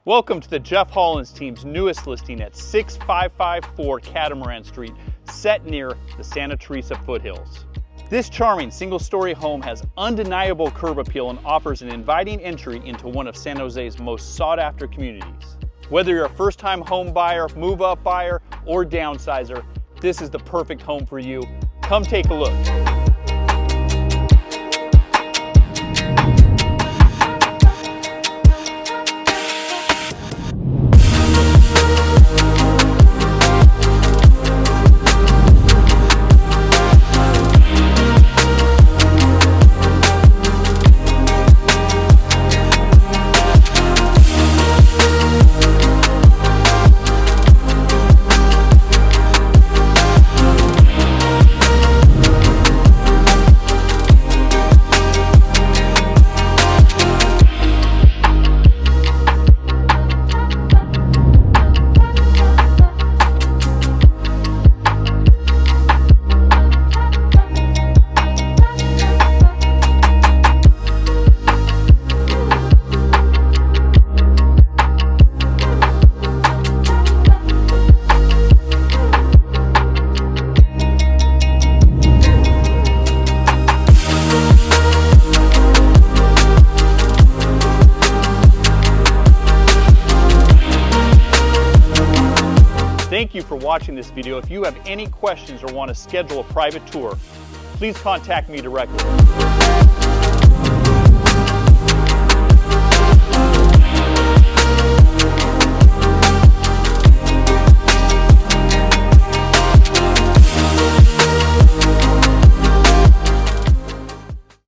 Welcome to the Jeff Hollins team's newest listing at 6554 Catamaran Street, set near the Santa Teresa Foothills. This charming single-story home has undeniable curb appeal and offers an inviting entry into one of San Jose's most sought-after communities. Whether you're a first-time home buyer, move-up buyer, or downsizer, this is the perfect home for you. Come take a look. Thank you for watching this video. If you have any questions or want to schedule a private tour, please contact me directly.